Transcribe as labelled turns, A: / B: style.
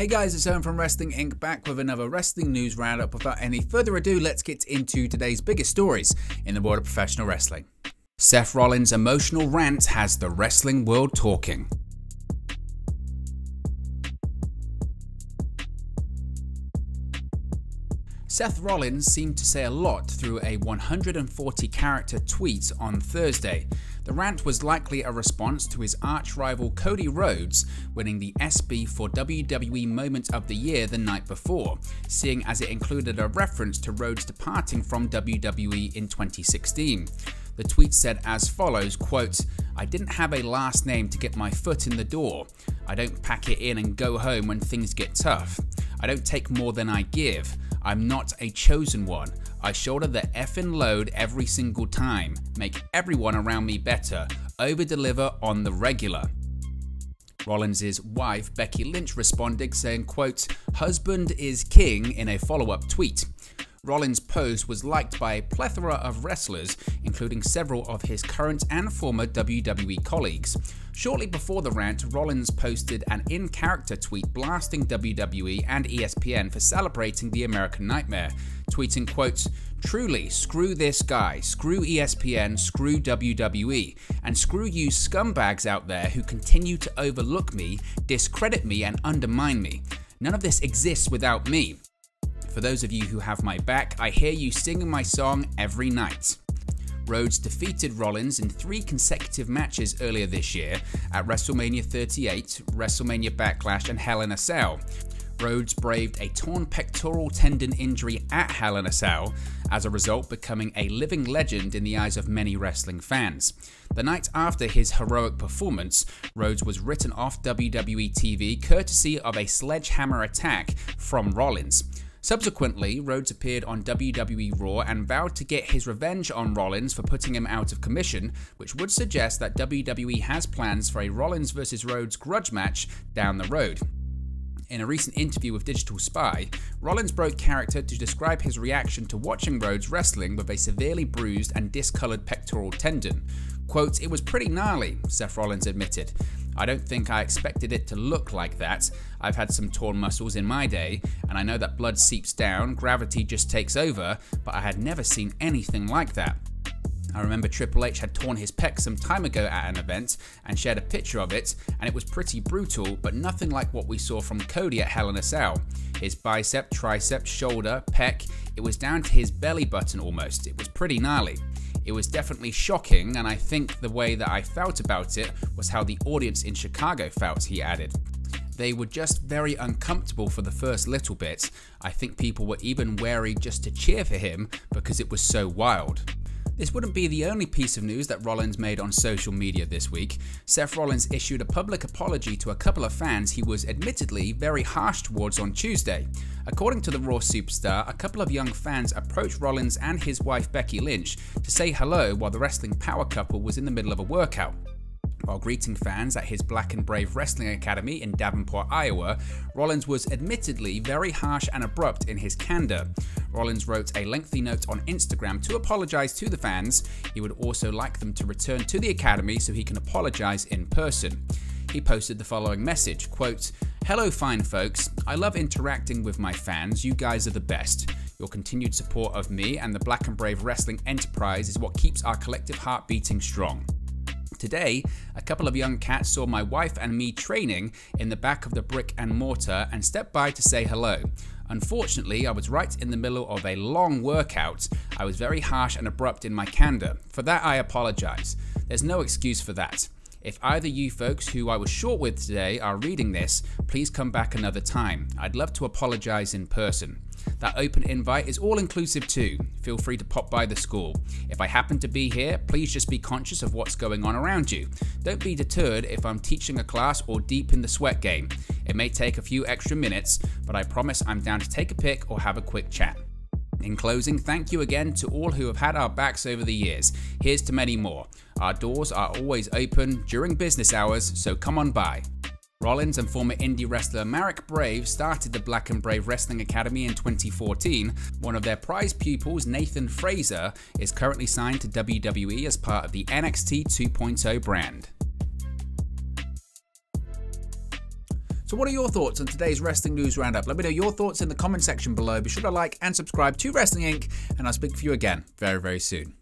A: Hey guys, it's Owen from Wrestling Inc. back with another wrestling news roundup. Without any further ado, let's get into today's biggest stories in the world of professional wrestling. Seth Rollins' emotional rant has the wrestling world talking. Seth Rollins seemed to say a lot through a 140-character tweet on Thursday. The rant was likely a response to his arch-rival Cody Rhodes winning the ESPY for WWE Moment of the Year the night before, seeing as it included a reference to Rhodes departing from WWE in 2016. The tweet said as follows, quote, "I didn't have a last name to get my foot in the door. I don't pack it in and go home when things get tough. I don't take more than I give. I'm not a chosen one. I shoulder the effing load every single time, make everyone around me better, over-deliver on the regular." Rollins' wife, Becky Lynch, responded saying, quote, "Husband is king," in a follow-up tweet. Rollins' post was liked by a plethora of wrestlers, including several of his current and former WWE colleagues. Shortly before the rant, Rollins posted an in-character tweet blasting WWE and ESPN for celebrating the American Nightmare, tweeting, quote, "Truly, screw this guy, screw ESPN, screw WWE, and screw you scumbags out there who continue to overlook me, discredit me, and undermine me. None of this exists without me. For those of you who have my back, I hear you singing my song every night." Rhodes defeated Rollins in 3 consecutive matches earlier this year at WrestleMania 38, WrestleMania Backlash, and Hell in a Cell. Rhodes braved a torn pectoral tendon injury at Hell in a Cell, as a result becoming a living legend in the eyes of many wrestling fans. The night after his heroic performance, Rhodes was written off WWE TV courtesy of a sledgehammer attack from Rollins. Subsequently, Rhodes appeared on WWE Raw and vowed to get his revenge on Rollins for putting him out of commission, which would suggest that WWE has plans for a Rollins vs. Rhodes grudge match down the road. In a recent interview with Digital Spy, Rollins broke character to describe his reaction to watching Rhodes wrestling with a severely bruised and discolored pectoral tendon. Quote, "It was pretty gnarly," Seth Rollins admitted. "I don't think I expected it to look like that. I've had some torn muscles in my day, and I know that blood seeps down, gravity just takes over, but I had never seen anything like that. I remember Triple H had torn his pec some time ago at an event and shared a picture of it, and it was pretty brutal, but nothing like what we saw from Cody at Hell in a Cell. His bicep, tricep, shoulder, pec, it was down to his belly button almost. It was pretty gnarly. It was definitely shocking, and I think the way that I felt about it was how the audience in Chicago felt," he added. "They were just very uncomfortable for the first little bit. I think people were even wary just to cheer for him because it was so wild." This wouldn't be the only piece of news that Rollins made on social media this week. Seth Rollins issued a public apology to a couple of fans he was admittedly very harsh towards on Tuesday. According to the Raw superstar, a couple of young fans approached Rollins and his wife Becky Lynch to say hello while the wrestling power couple was in the middle of a workout. While greeting fans at his Black and Brave Wrestling Academy in Davenport, Iowa, Rollins was admittedly very harsh and abrupt in his candor. Rollins wrote a lengthy note on Instagram to apologize to the fans. He would also like them to return to the academy so he can apologize in person. He posted the following message, quote, "Hello fine folks, I love interacting with my fans, you guys are the best. Your continued support of me and the Black and Brave Wrestling enterprise is what keeps our collective heart beating strong. Today, a couple of young cats saw my wife and me training in the back of the brick and mortar and stepped by to say hello. Unfortunately, I was right in the middle of a long workout. I was very harsh and abrupt in my candor. For that, I apologize. There's no excuse for that. If either you folks who I was short with today are reading this, please come back another time. I'd love to apologize in person. That open invite is all-inclusive too. Feel free to pop by the school. If I happen to be here, please just be conscious of what's going on around you. Don't be deterred if I'm teaching a class or deep in the sweat game. It may take a few extra minutes, but I promise I'm down to take a pic or have a quick chat. In closing, thank you again to all who have had our backs over the years. Here's to many more. Our doors are always open during business hours, so come on by." Rollins and former indie wrestler Marek Brave started the Black and Brave Wrestling Academy in 2014. One of their prized pupils, Nathan Fraser, is currently signed to WWE as part of the NXT 2.0 brand. So what are your thoughts on today's Wrestling News Roundup? Let me know your thoughts in the comment section below. Be sure to like and subscribe to Wrestling Inc. and I'll speak for you again very, very soon.